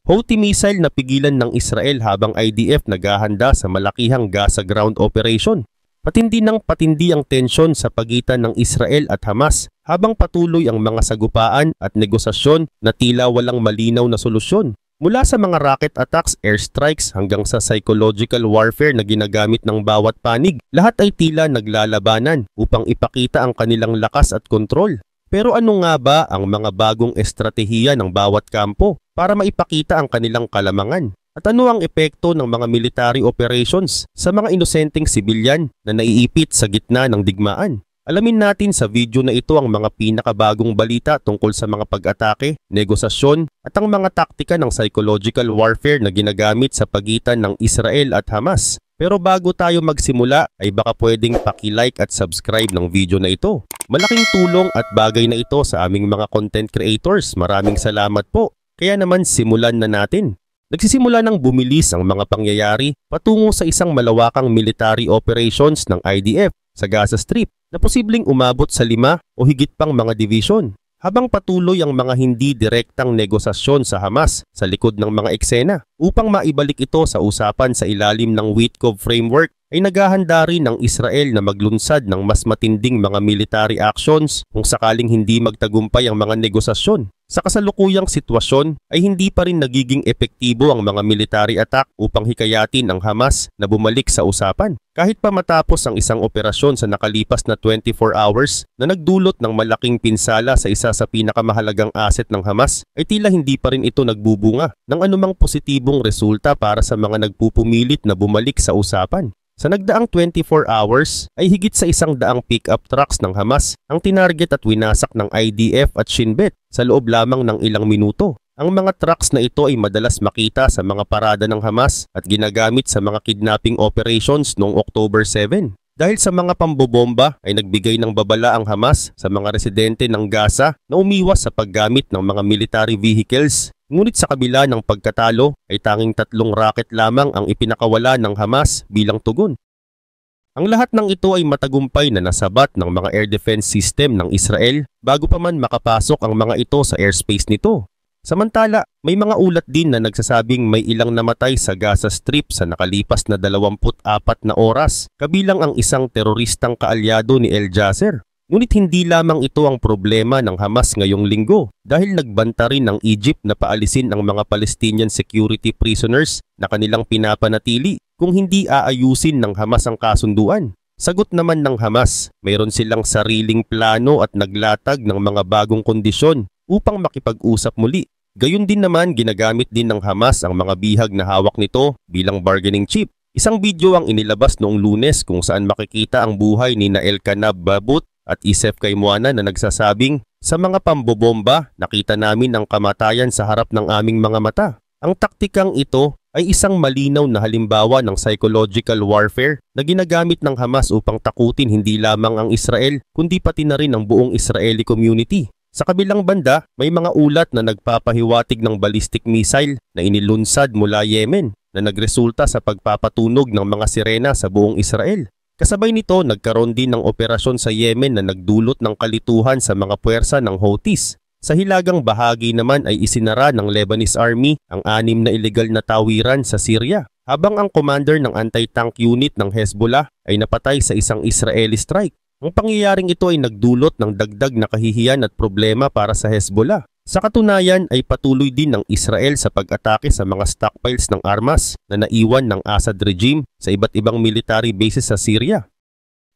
Houthi missile na pigilan ng Israel habang IDF naghahanda sa malakihang Gaza ground operation. Patindi ng patindi ang tensyon sa pagitan ng Israel at Hamas habang patuloy ang mga sagupaan at negosasyon na tila walang malinaw na solusyon. Mula sa mga rocket attacks, airstrikes hanggang sa psychological warfare na ginagamit ng bawat panig, lahat ay tila naglalabanan upang ipakita ang kanilang lakas at kontrol. Pero ano nga ba ang mga bagong estratehiya ng bawat kampo para maipakita ang kanilang kalamangan? At ano ang epekto ng mga military operations sa mga inosenteng sibilyan na naiipit sa gitna ng digmaan? Alamin natin sa video na ito ang mga pinakabagong balita tungkol sa mga pag-atake, negosasyon at ang mga taktika ng psychological warfare na ginagamit sa pagitan ng Israel at Hamas. Pero bago tayo magsimula ay baka pwedeng paki-like at subscribe ng video na ito. Malaking tulong at bagay na ito sa aming mga content creators. Maraming salamat po. Kaya naman simulan na natin. Nagsisimula ng bumilis ang mga pangyayari patungo sa isang malawakang military operations ng IDF sa Gaza Strip na posibleng umabot sa 5 o higit pang mga division. Habang patuloy ang mga hindi direktang negosasyon sa Hamas sa likod ng mga eksena upang maibalik ito sa usapan sa ilalim ng Witkoff Framework, ay naghahanda rin ng Israel na maglunsad ng mas matinding mga military actions kung sakaling hindi magtagumpay ang mga negosasyon. Sa kasalukuyang sitwasyon ay hindi pa rin nagiging epektibo ang mga military attack upang hikayatin ang Hamas na bumalik sa usapan. Kahit pa matapos ang isang operasyon sa nakalipas na 24 hours na nagdulot ng malaking pinsala sa isa sa pinakamahalagang asset ng Hamas, ay tila hindi pa rin ito nagbubunga ng anumang positibong resulta para sa mga nagpupumilit na bumalik sa usapan. Sa nagdaang 24 hours ay higit sa 100 pick-up trucks ng Hamas ang tinarget at winasak ng IDF at Shin Bet sa loob lamang ng ilang minuto. Ang mga trucks na ito ay madalas makita sa mga parada ng Hamas at ginagamit sa mga kidnapping operations noong October 7. Dahil sa mga pambobomba ay nagbigay ng babala ang Hamas sa mga residente ng Gaza na umiwas sa paggamit ng mga military vehicles. Ngunit sa kabila ng pagkatalo ay tanging 3 rocket lamang ang ipinakawala ng Hamas bilang tugon. Ang lahat ng ito ay matagumpay na nasabat ng mga air defense system ng Israel bago pa man makapasok ang mga ito sa airspace nito. Samantala, may mga ulat din na nagsasabing may ilang namatay sa Gaza Strip sa nakalipas na 24 na oras, kabilang ang isang teroristang kaalyado ni El Jasser. Ngunit hindi lamang ito ang problema ng Hamas ngayong linggo dahil nagbanta rin ng Egypt na paalisin ang mga Palestinian security prisoners na kanilang pinapanatili kung hindi aayusin ng Hamas ang kasunduan. Sagot naman ng Hamas, mayroon silang sariling plano at naglatag ng mga bagong kondisyon upang makipag-usap muli. Gayun din naman ginagamit din ng Hamas ang mga bihag na hawak nito bilang bargaining chip. Isang video ang inilabas noong Lunes kung saan makikita ang buhay ni Elkanah Babut at Isef Kaymuana na nagsasabing, sa mga pambobomba, nakita namin ang kamatayan sa harap ng aming mga mata. Ang taktikang ito ay isang malinaw na halimbawa ng psychological warfare na ginagamit ng Hamas upang takutin hindi lamang ang Israel kundi pati na rin ang buong Israeli community. Sa kabilang banda, may mga ulat na nagpapahiwatig ng ballistic missile na inilunsad mula Yemen na nagresulta sa pagpapatunog ng mga sirena sa buong Israel. Kasabay nito, nagkaroon din ng operasyon sa Yemen na nagdulot ng kalituhan sa mga puwersa ng Houthis. Sa hilagang bahagi naman ay isinara ng Lebanese Army ang 6 na illegal na tawiran sa Syria, habang ang commander ng anti-tank unit ng Hezbollah ay napatay sa isang Israeli strike. Ang pangyayaring ito ay nagdulot ng dagdag na kahihiyan at problema para sa Hezbollah. Sa katunayan ay patuloy din ng Israel sa pag-atake sa mga stockpiles ng armas na naiwan ng Assad regime sa iba't ibang military bases sa Syria.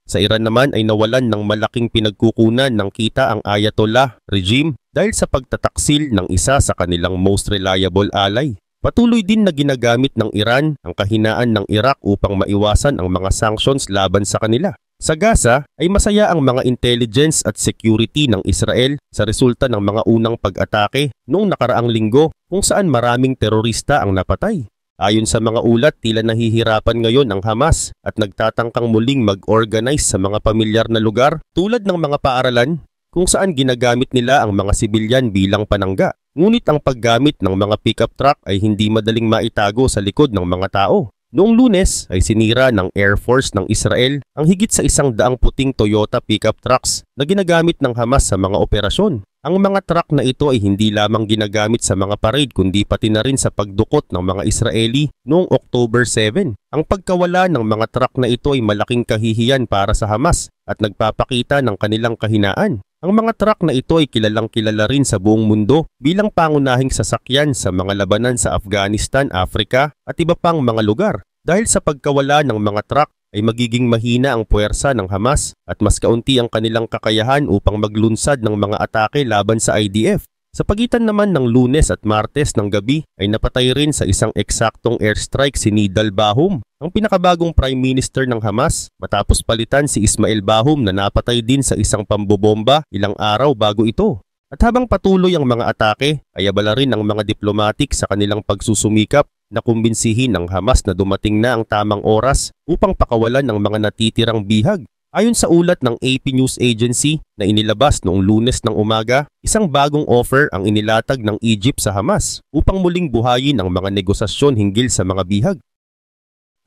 Sa Iran naman ay nawalan ng malaking pinagkukunan ng kita ang Ayatollah regime dahil sa pagtataksil ng isa sa kanilang most reliable ally. Patuloy din na ginagamit ng Iran ang kahinaan ng Iraq upang maiwasan ang mga sanctions laban sa kanila. Sa Gaza ay masaya ang mga intelligence at security ng Israel sa resulta ng mga unang pag-atake noong nakaraang linggo kung saan maraming terorista ang napatay. Ayon sa mga ulat, tila nahihirapan ngayon ang Hamas at nagtatangkang muling mag-organize sa mga pamilyar na lugar tulad ng mga paaralan kung saan ginagamit nila ang mga sibilyan bilang panangga. Ngunit ang paggamit ng mga pickup truck ay hindi madaling maitago sa likod ng mga tao. Noong Lunes ay sinira ng Air Force ng Israel ang higit sa 100 puting Toyota pickup trucks na ginagamit ng Hamas sa mga operasyon. Ang mga truck na ito ay hindi lamang ginagamit sa mga parade kundi pati na rin sa pagdukot ng mga Israeli noong October 7. Ang pagkawala ng mga truck na ito ay malaking kahihiyan para sa Hamas at nagpapakita ng kanilang kahinaan. Ang mga truck na ito ay kilalang kilala rin sa buong mundo bilang pangunahing sasakyan sa mga labanan sa Afghanistan, Africa at iba pang mga lugar. Dahil sa pagkawala ng mga truck, ay magiging mahina ang puwersa ng Hamas at mas kaunti ang kanilang kakayahan upang maglunsad ng mga atake laban sa IDF. Sa pagitan naman ng Lunes at Martes ng gabi ay napatay rin sa isang eksaktong airstrike si Nidal Bahum, ang pinakabagong Prime Minister ng Hamas, matapos palitan si Ismail Bahum na napatay din sa isang pambobomba ilang araw bago ito. At habang patuloy ang mga atake, ay abala rin ang mga diplomatik sa kanilang pagsusumikap na kumbinsihin ng Hamas na dumating na ang tamang oras upang pakawalan ng mga natitirang bihag. Ayon sa ulat ng AP News Agency na inilabas noong Lunes ng umaga, isang bagong offer ang inilatag ng Egypt sa Hamas upang muling buhayin ang mga negosasyon hinggil sa mga bihag.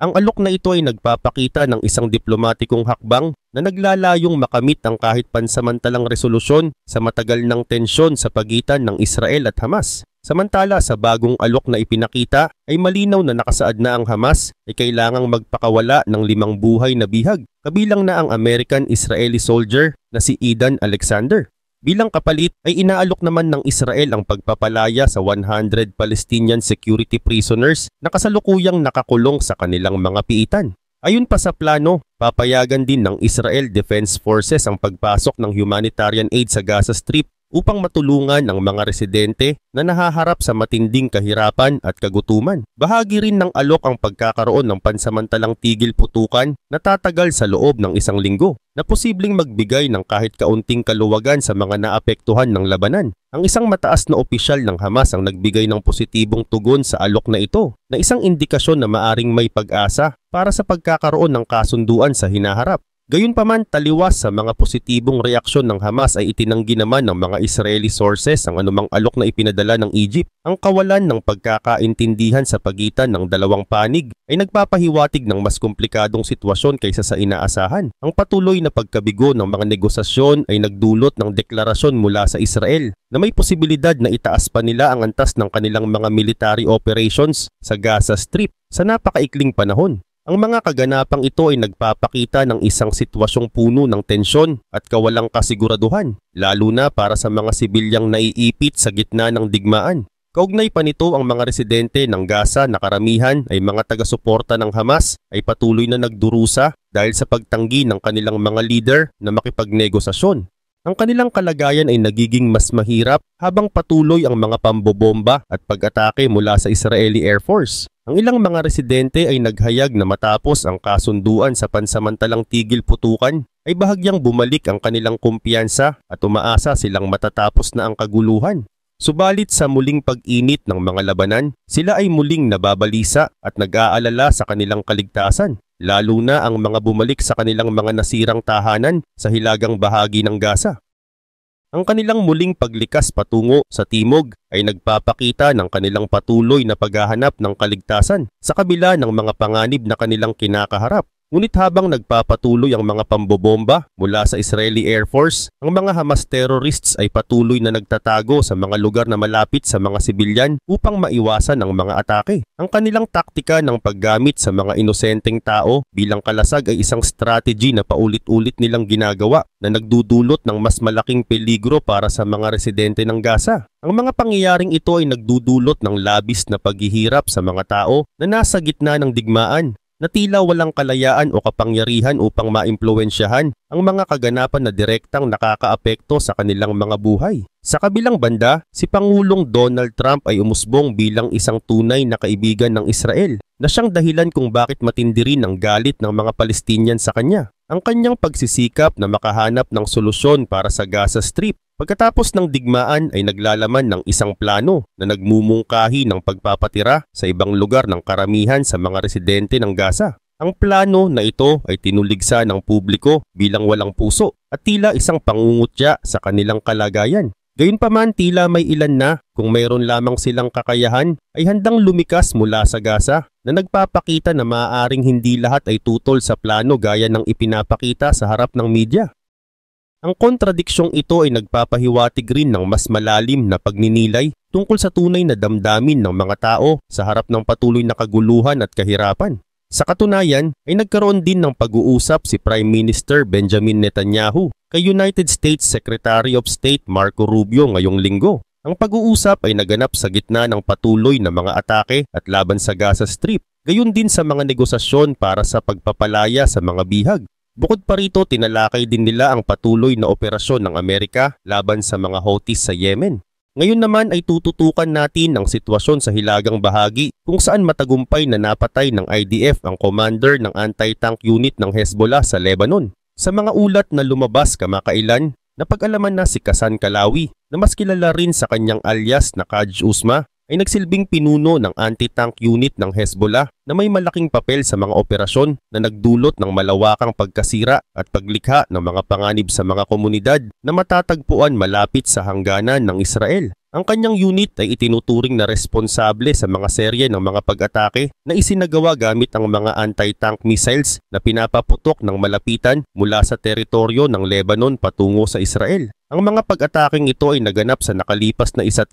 Ang alok na ito ay nagpapakita ng isang diplomatikong hakbang na naglalayong makamit ang kahit pansamantalang resolusyon sa matagal ng tensyon sa pagitan ng Israel at Hamas. Samantala sa bagong alok na ipinakita ay malinaw na nakasaad na ang Hamas ay kailangang magpakawala ng 5 buhay na bihag, kabilang na ang American-Israeli soldier na si Idan Alexander. Bilang kapalit ay inaalok naman ng Israel ang pagpapalaya sa 100 Palestinian security prisoners na kasalukuyang nakakulong sa kanilang mga piitan. Ayon pa sa plano, papayagan din ng Israel Defense Forces ang pagpasok ng humanitarian aid sa Gaza Strip upang matulungan ang mga residente na nahaharap sa matinding kahirapan at kagutuman. Bahagi rin ng alok ang pagkakaroon ng pansamantalang tigil putukan na tatagal sa loob ng 1 linggo, na posibleng magbigay ng kahit kaunting kaluwagan sa mga naapektuhan ng labanan. Ang isang mataas na opisyal ng Hamas ang nagbigay ng positibong tugon sa alok na ito, na isang indikasyon na maaring may pag-asa para sa pagkakaroon ng kasunduan sa hinaharap. Gayunpaman, taliwas sa mga positibong reaksyon ng Hamas ay itinanggi naman ng mga Israeli sources ang anumang alok na ipinadala ng Egypt. Ang kawalan ng pagkakaintindihan sa pagitan ng dalawang panig ay nagpapahiwatig ng mas komplikadong sitwasyon kaysa sa inaasahan. Ang patuloy na pagkabigo ng mga negosasyon ay nagdulot ng deklarasyon mula sa Israel na may posibilidad na itaas pa nila ang antas ng kanilang mga military operations sa Gaza Strip sa napakaikling panahon. Ang mga kaganapang ito ay nagpapakita ng isang sitwasyong puno ng tensyon at kawalang kasiguraduhan, lalo na para sa mga sibilyang naiipit sa gitna ng digmaan. Kaugnay pa nito, ang mga residente ng Gaza na karamihan ay mga taga-suporta ng Hamas ay patuloy na nagdurusa dahil sa pagtanggi ng kanilang mga leader na makipagnegosasyon. Ang kanilang kalagayan ay nagiging mas mahirap habang patuloy ang mga pambobomba at pag-atake mula sa Israeli Air Force. Ang ilang mga residente ay naghayag na matapos ang kasunduan sa pansamantalang tigil putukan ay bahagyang bumalik ang kanilang kumpiyansa at umaasa silang matatapos na ang kaguluhan. Subalit sa muling pag-init ng mga labanan, sila ay muling nababalisa at nag-aalala sa kanilang kaligtasan, lalo na ang mga bumalik sa kanilang mga nasirang tahanan sa hilagang bahagi ng Gaza. Ang kanilang muling paglikas patungo sa timog ay nagpapakita ng kanilang patuloy na paghahanap ng kaligtasan sa kabila ng mga panganib na kanilang kinakaharap. Ngunit habang nagpapatuloy ang mga pambobomba mula sa Israeli Air Force, ang mga Hamas terrorists ay patuloy na nagtatago sa mga lugar na malapit sa mga sibilyan upang maiwasan ang mga atake. Ang kanilang taktika ng paggamit sa mga inosenteng tao bilang kalasag ay isang strategy na paulit-ulit nilang ginagawa na nagdudulot ng mas malaking peligro para sa mga residente ng Gaza. Ang mga pangyayaring ito ay nagdudulot ng labis na paghihirap sa mga tao na nasa gitna ng digmaan, na tila walang kalayaan o kapangyarihan upang maimpluwensyahan ang mga kaganapan na direktang nakakaapekto sa kanilang mga buhay. Sa kabilang banda, si Pangulong Donald Trump ay umusbong bilang isang tunay na kaibigan ng Israel, na siyang dahilan kung bakit matindi rin ang galit ng mga Palestinian sa kanya. Ang kanyang pagsisikap na makahanap ng solusyon para sa Gaza Strip pagkatapos ng digmaan ay naglalaman ng isang plano na nagmumungkahi ng pagpapatira sa ibang lugar ng karamihan sa mga residente ng Gaza. Ang plano na ito ay tinuligsa ng publiko bilang walang puso at tila isang pangungutya sa kanilang kalagayan. Gayunpaman, tila may ilan na, kung mayroon lamang silang kakayahan, ay handang lumikas mula sa Gaza, na nagpapakita na maaaring hindi lahat ay tutol sa plano gaya ng ipinapakita sa harap ng media. Ang kontradiksyong ito ay nagpapahiwatig rin ng mas malalim na pagninilay tungkol sa tunay na damdamin ng mga tao sa harap ng patuloy na kaguluhan at kahirapan. Sa katunayan ay nagkaroon din ng pag-uusap si Prime Minister Benjamin Netanyahu kay United States Secretary of State Marco Rubio ngayong linggo. Ang pag-uusap ay naganap sa gitna ng patuloy na mga atake at laban sa Gaza Strip, gayon din sa mga negosasyon para sa pagpapalaya sa mga bihag. Bukod pa rito, tinalakay din nila ang patuloy na operasyon ng Amerika laban sa mga Houthis sa Yemen. Ngayon naman ay tututukan natin ang sitwasyon sa hilagang bahagi kung saan matagumpay na napatay ng IDF ang commander ng anti-tank unit ng Hezbollah sa Lebanon. Sa mga ulat na lumabas kamakailan, napag-alaman na si Kassan Kalawi na mas kilala rin sa kanyang alias na Kaj Usma ay nagsilbing pinuno ng anti-tank unit ng Hezbollah na may malaking papel sa mga operasyon na nagdulot ng malawakang pagkasira at paglikha ng mga panganib sa mga komunidad na matatagpuan malapit sa hangganan ng Israel. Ang kanyang unit ay itinuturing na responsable sa mga serye ng mga pag-atake na isinagawa gamit ang mga anti-tank missiles na pinapaputok ng malapitan mula sa teritoryo ng Lebanon patungo sa Israel. Ang mga pag-ataking ito ay naganap sa nakalipas na 1.5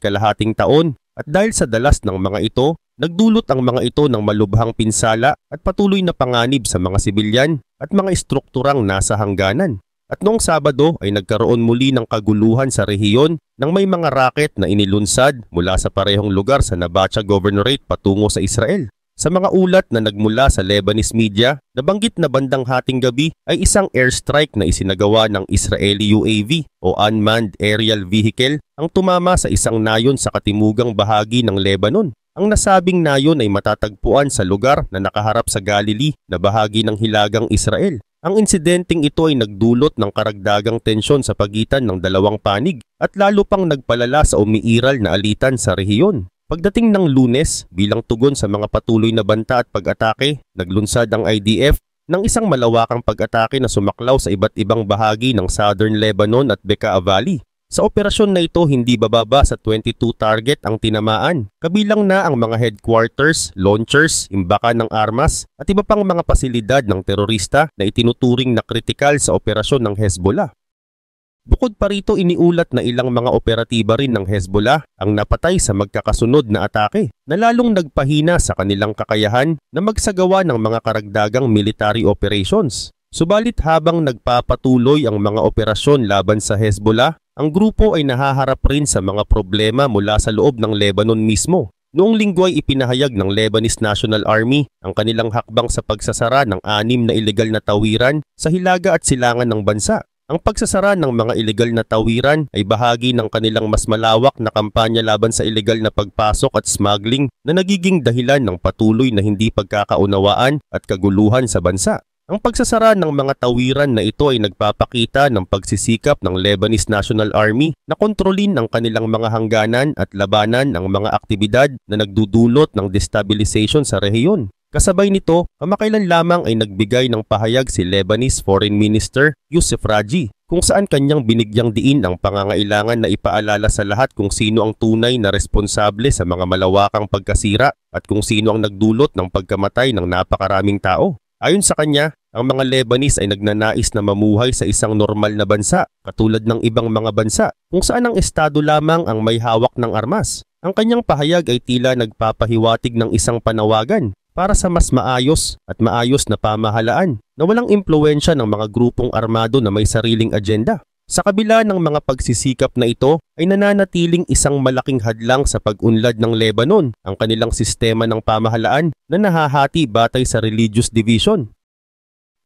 taon at dahil sa dalas ng mga ito, nagdulot ang mga ito ng malubhang pinsala at patuloy na panganib sa mga sibilyan at mga estrukturang nasa hangganan. At noong Sabado ay nagkaroon muli ng kaguluhan sa rehiyon nang may mga rocket na inilunsad mula sa parehong lugar sa Nabacha Governorate patungo sa Israel. Sa mga ulat na nagmula sa Lebanese media, nabanggit na bandang hating gabi ay isang airstrike na isinagawa ng Israeli UAV o Unmanned Aerial Vehicle ang tumama sa isang nayon sa katimugang bahagi ng Lebanon. Ang nasabing nayon ay matatagpuan sa lugar na nakaharap sa Galilee na bahagi ng hilagang Israel. Ang insidenteng ito ay nagdulot ng karagdagang tensyon sa pagitan ng dalawang panig at lalo pang nagpalala sa umiiral na alitan sa rehiyon. Pagdating ng Lunes, bilang tugon sa mga patuloy na banta at pag-atake, naglunsad ang IDF ng isang malawakang pag-atake na sumaklaw sa iba't ibang bahagi ng Southern Lebanon at Bekaa Valley. Sa operasyon na ito, hindi bababa sa 22 target ang tinamaan, kabilang na ang mga headquarters, launchers, imbakan ng armas at iba pang mga pasilidad ng terorista na itinuturing na kritikal sa operasyon ng Hezbollah. Bukod pa rito, iniulat na ilang mga operatiba rin ng Hezbollah ang napatay sa magkakasunod na atake na lalong nagpahina sa kanilang kakayahan na magsagawa ng mga karagdagang military operations. Subalit habang nagpapatuloy ang mga operasyon laban sa Hezbollah, ang grupo ay nahaharap rin sa mga problema mula sa loob ng Lebanon mismo. Noong linggo ay ipinahayag ng Lebanese National Army ang kanilang hakbang sa pagsasara ng 6 na ilegal na tawiran sa hilaga at silangan ng bansa. Ang pagsasara ng mga ilegal na tawiran ay bahagi ng kanilang mas malawak na kampanya laban sa ilegal na pagpasok at smuggling na nagiging dahilan ng patuloy na hindi pagkakaunawaan at kaguluhan sa bansa. Ang pagsasara ng mga tawiran na ito ay nagpapakita ng pagsisikap ng Lebanese National Army na kontrolin ang kanilang mga hangganan at labanan ang mga aktibidad na nagdudulot ng destabilization sa rehiyon. Kasabay nito, kamakailan lamang ay nagbigay ng pahayag si Lebanese Foreign Minister Youssef Raji kung saan kanyang binigyang diin ang pangangailangan na ipaalala sa lahat kung sino ang tunay na responsable sa mga malawakang pagkasira at kung sino ang nagdulot ng pagkamatay ng napakaraming tao. Ayon sa kanya, ang mga Lebanese ay nagnanais na mamuhay sa isang normal na bansa katulad ng ibang mga bansa kung saan ang estado lamang ang may hawak ng armas. Ang kanyang pahayag ay tila nagpapahiwatig ng isang panawagan para sa mas maayos na pamahalaan na walang impluwensya ng mga grupong armado na may sariling agenda. Sa kabila ng mga pagsisikap na ito ay nananatiling isang malaking hadlang sa pag-unlad ng Lebanon ang kanilang sistema ng pamahalaan na nahahati batay sa religious division.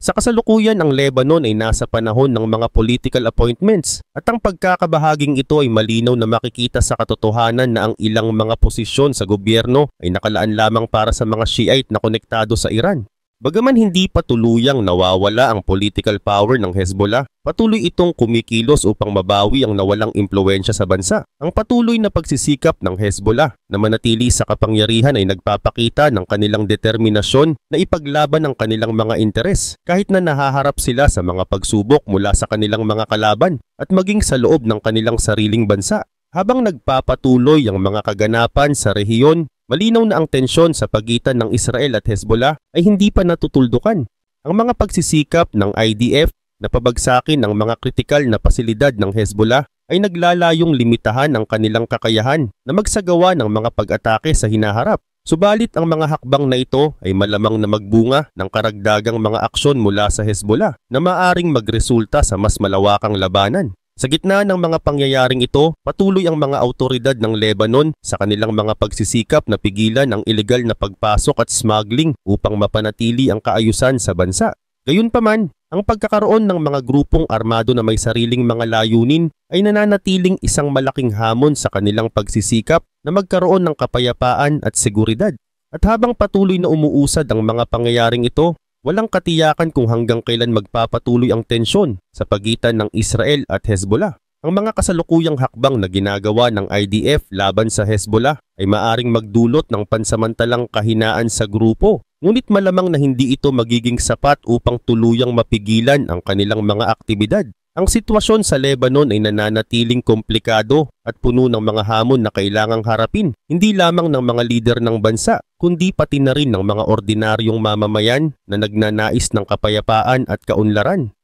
Sa kasalukuyan, ang Lebanon ay nasa panahon ng mga political appointments at ang pagkakabahaging ito ay malinaw na makikita sa katotohanan na ang ilang mga posisyon sa gobyerno ay nakalaan lamang para sa mga Shiite na konektado sa Iran. Bagaman hindi pa tuluyang nawawala ang political power ng Hezbollah, patuloy itong kumikilos upang mabawi ang nawalang impluwensya sa bansa. Ang patuloy na pagsisikap ng Hezbollah na manatili sa kapangyarihan ay nagpapakita ng kanilang determinasyon na ipaglaban ang kanilang mga interes kahit na nahaharap sila sa mga pagsubok mula sa kanilang mga kalaban at maging sa loob ng kanilang sariling bansa. Habang nagpapatuloy ang mga kaganapan sa rehiyon, malinaw na ang tensyon sa pagitan ng Israel at Hezbollah ay hindi pa natutuldukan. Ang mga pagsisikap ng IDF na pabagsakin ang mga kritikal na pasilidad ng Hezbollah ay naglalayong limitahan ang kanilang kakayahan na magsagawa ng mga pag-atake sa hinaharap. Subalit ang mga hakbang na ito ay malamang na magbunga ng karagdagang mga aksyon mula sa Hezbollah na maaring magresulta sa mas malawakang labanan. Sa gitna ng mga pangyayaring ito, patuloy ang mga awtoridad ng Lebanon sa kanilang mga pagsisikap na pigilan ang ilegal na pagpasok at smuggling upang mapanatili ang kaayusan sa bansa. Gayunpaman, ang pagkakaroon ng mga grupong armado na may sariling mga layunin ay nananatiling isang malaking hamon sa kanilang pagsisikap na magkaroon ng kapayapaan at seguridad. At habang patuloy na umuusad ang mga pangyayaring ito, walang katiyakan kung hanggang kailan magpapatuloy ang tensyon sa pagitan ng Israel at Hezbollah. Ang mga kasalukuyang hakbang na ginagawa ng IDF laban sa Hezbollah ay maaring magdulot ng pansamantalang kahinaan sa grupo. Ngunit malamang na hindi ito magiging sapat upang tuluyang mapigilan ang kanilang mga aktibidad. Ang sitwasyon sa Lebanon ay nananatiling komplikado at puno ng mga hamon na kailangang harapin, hindi lamang ng mga lider ng bansa, kundi pati na rin ng mga ordinaryong mamamayan na nagnanais ng kapayapaan at kaunlaran.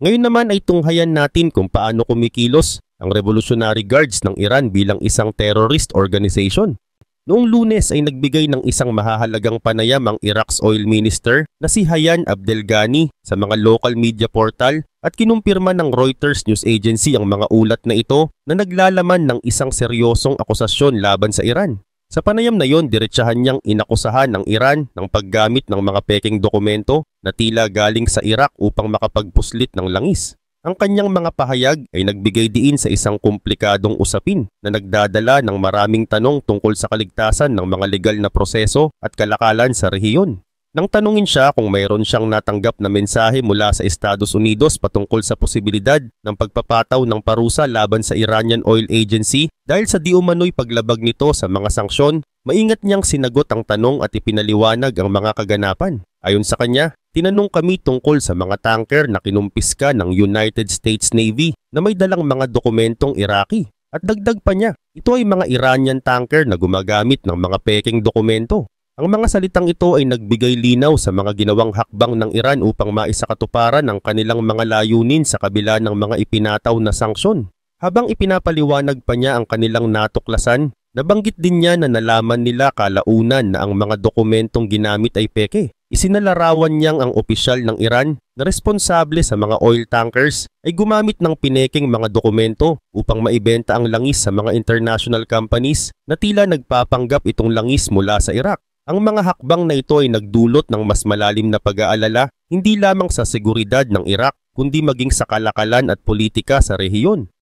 Ngayon naman ay tunghayan natin kung paano kumikilos ang Revolutionary Guards ng Iran bilang isang terrorist organization. Noong Lunes ay nagbigay ng isang mahahalagang panayam ang Iraq's oil minister na si Hayyan Abdelghani sa mga local media portal at kinumpirma ng Reuters News Agency ang mga ulat na ito na naglalaman ng isang seryosong akusasyon laban sa Iran. Sa panayam na yon, diretsahan niyang inakusahan ng Iran ng paggamit ng mga peking dokumento na tila galing sa Iraq upang makapagpuslit ng langis. Ang kanyang mga pahayag ay nagbigay diin sa isang komplikadong usapin na nagdadala ng maraming tanong tungkol sa kaligtasan ng mga legal na proseso at kalakalan sa rehiyon. Nang tanungin siya kung mayroon siyang natanggap na mensahe mula sa Estados Unidos patungkol sa posibilidad ng pagpapataw ng parusa laban sa Iranian Oil Agency dahil sa di umano'y paglabag nito sa mga sanksyon, maingat niyang sinagot ang tanong at ipinaliwanag ang mga kaganapan. Ayon sa kanya, tinanong kami tungkol sa mga tanker na kinumpiska ng United States Navy na may dalang mga dokumentong Iraqi. At dagdag pa niya, ito ay mga Iranian tanker na gumagamit ng mga peking dokumento. Ang mga salitang ito ay nagbigay linaw sa mga ginawang hakbang ng Iran upang maisakatuparan ang kanilang mga layunin sa kabila ng mga ipinataw na sanksyon. Habang ipinapaliwanag pa niya ang kanilang natuklasan, nabanggit din niya na nalaman nila kalaunan na ang mga dokumentong ginamit ay peke. Isinalarawan niyang ang opisyal ng Iran na responsable sa mga oil tankers ay gumamit ng pineking mga dokumento upang maibenta ang langis sa mga international companies na tila nagpapanggap itong langis mula sa Iraq. Ang mga hakbang na ito ay nagdulot ng mas malalim na pag-aalala hindi lamang sa seguridad ng Iraq kundi maging sa kalakalan at politika sa rehiyon.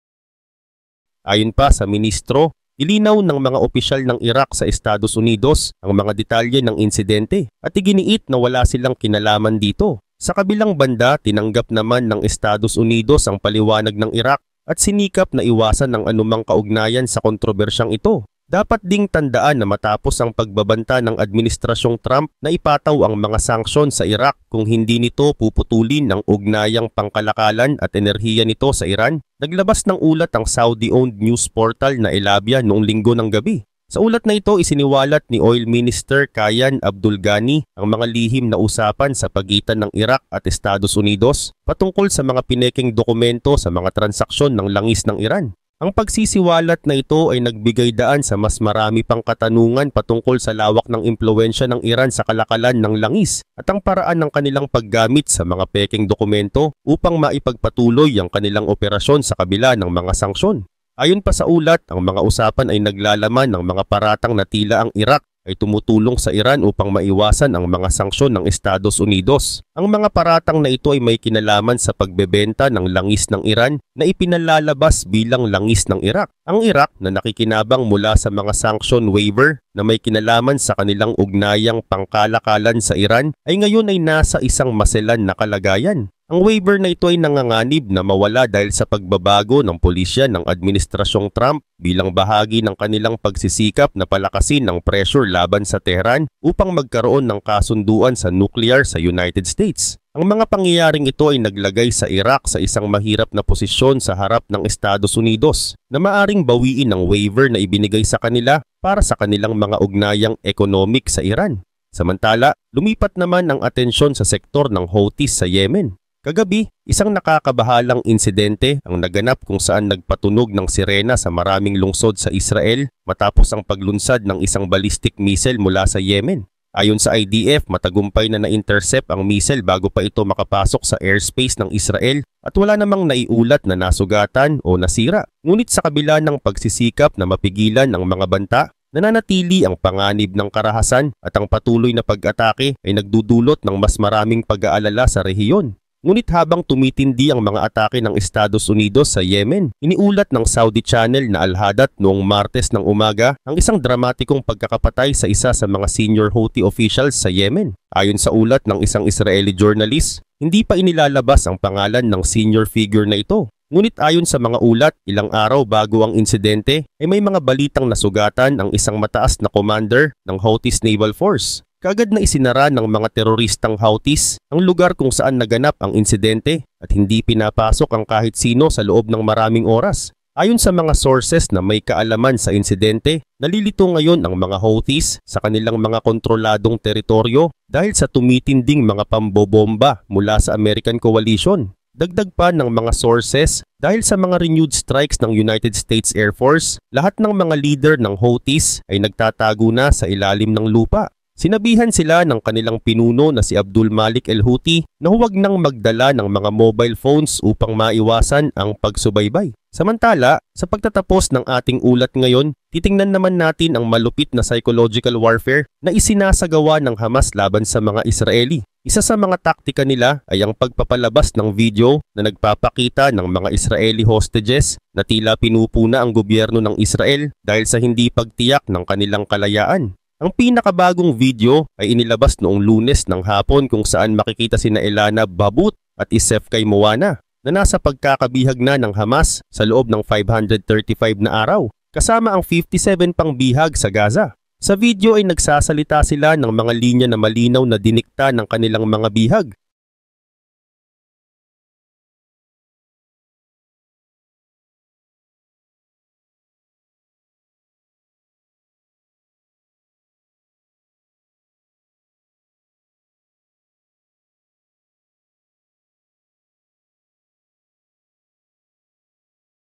Ayon pa sa ministro, ilinaw ng mga opisyal ng Iraq sa Estados Unidos ang mga detalye ng insidente at iginiit na wala silang kinalaman dito. Sa kabilang banda, tinanggap naman ng Estados Unidos ang paliwanag ng Iraq at sinikap na iwasan ang anumang kaugnayan sa kontrobersyang ito. Dapat ding tandaan na matapos ang pagbabanta ng Administrasyong Trump na ipataw ang mga sanksyon sa Iraq kung hindi nito puputulin ang ugnayang pangkalakalan at enerhiya nito sa Iran, naglabas ng ulat ang Saudi-owned news portal na Elabia noong Linggo ng gabi. Sa ulat na ito, isiniwalat ni Oil Minister Hayyan Abdelghani ang mga lihim na usapan sa pagitan ng Iraq at Estados Unidos patungkol sa mga pineking dokumento sa mga transaksyon ng langis ng Iran. Ang pagsisiwalat na ito ay nagbigay daan sa mas marami pang katanungan patungkol sa lawak ng impluwensya ng Iran sa kalakalan ng langis at ang paraan ng kanilang paggamit sa mga peking dokumento upang maipagpatuloy ang kanilang operasyon sa kabila ng mga sanksyon. Ayon pa sa ulat, ang mga usapan ay naglalaman ng mga paratang na tila ang Iraq ay tumutulong sa Iran upang maiwasan ang mga sanksyon ng Estados Unidos. Ang mga paratang na ito ay may kinalaman sa pagbebenta ng langis ng Iran na ipinalalabas bilang langis ng Iraq. Ang Iraq na nakikinabang mula sa mga sanction waiver na may kinalaman sa kanilang ugnayang pangkalakalan sa Iran ay ngayon ay nasa isang maselan na kalagayan. Ang waiver na ito ay nanganganib na mawala dahil sa pagbabago ng pulisya ng Administrasyong Trump bilang bahagi ng kanilang pagsisikap na palakasin ang pressure laban sa Tehran upang magkaroon ng kasunduan sa nuclear sa United States. Ang mga pangyayaring ito ay naglagay sa Iraq sa isang mahirap na posisyon sa harap ng Estados Unidos na maaring bawiin ang waiver na ibinigay sa kanila para sa kanilang mga ugnayang economic sa Iran. Samantala, lumipat naman ang atensyon sa sektor ng Houthis sa Yemen. Kagabi, isang nakakabahalang insidente ang naganap kung saan nagpatunog ng sirena sa maraming lungsod sa Israel matapos ang paglunsad ng isang ballistic missile mula sa Yemen. Ayon sa IDF, matagumpay na na-intercept ang missile bago pa ito makapasok sa airspace ng Israel at wala namang naiulat na nasugatan o nasira. Ngunit sa kabila ng pagsisikap na mapigilan ang mga banta, nananatili ang panganib ng karahasan at ang patuloy na pag-atake ay nagdudulot ng mas maraming pag-aalala sa rehiyon. Ngunit habang tumitindi ang mga atake ng Estados Unidos sa Yemen, iniulat ng Saudi Channel na Al-Hadat noong Martes ng umaga ang isang dramatikong pagkakapatay sa isa sa mga senior Houthi officials sa Yemen. Ayon sa ulat ng isang Israeli journalist, hindi pa inilalabas ang pangalan ng senior figure na ito. Ngunit ayon sa mga ulat, ilang araw bago ang insidente ay may mga balitang nasugatan ang isang mataas na commander ng Houthis Naval Force. Kaagad na isinara ng mga teroristang Houthis ang lugar kung saan naganap ang insidente at hindi pinapasok ang kahit sino sa loob ng maraming oras. Ayon sa mga sources na may kaalaman sa insidente, nalilito ngayon ang mga Houthis sa kanilang mga kontroladong teritoryo dahil sa tumitinding mga pambobomba mula sa American Coalition. Dagdag pa ng mga sources, dahil sa mga renewed strikes ng United States Air Force, lahat ng mga leader ng Houthis ay nagtatago na sa ilalim ng lupa. Sinabihan sila ng kanilang pinuno na si Abdul Malik el-Houthi na huwag nang magdala ng mga mobile phones upang maiwasan ang pagsubaybay. Samantala, sa pagtatapos ng ating ulat ngayon, titingnan naman natin ang malupit na psychological warfare na isinasagawa ng Hamas laban sa mga Israeli. Isa sa mga taktika nila ay ang pagpapalabas ng video na nagpapakita ng mga Israeli hostages na tila pinupuna ang gobyerno ng Israel dahil sa hindi pagtiyak ng kanilang kalayaan. Ang pinakabagong video ay inilabas noong Lunes ng hapon kung saan makikita sina Elana Babut at Isef Moana na nasa pagkakabihag na ng Hamas sa loob ng 535 na araw, kasama ang 57 pang bihag sa Gaza. Sa video ay nagsasalita sila ng mga linya na malinaw na dinikta ng kanilang mga bihag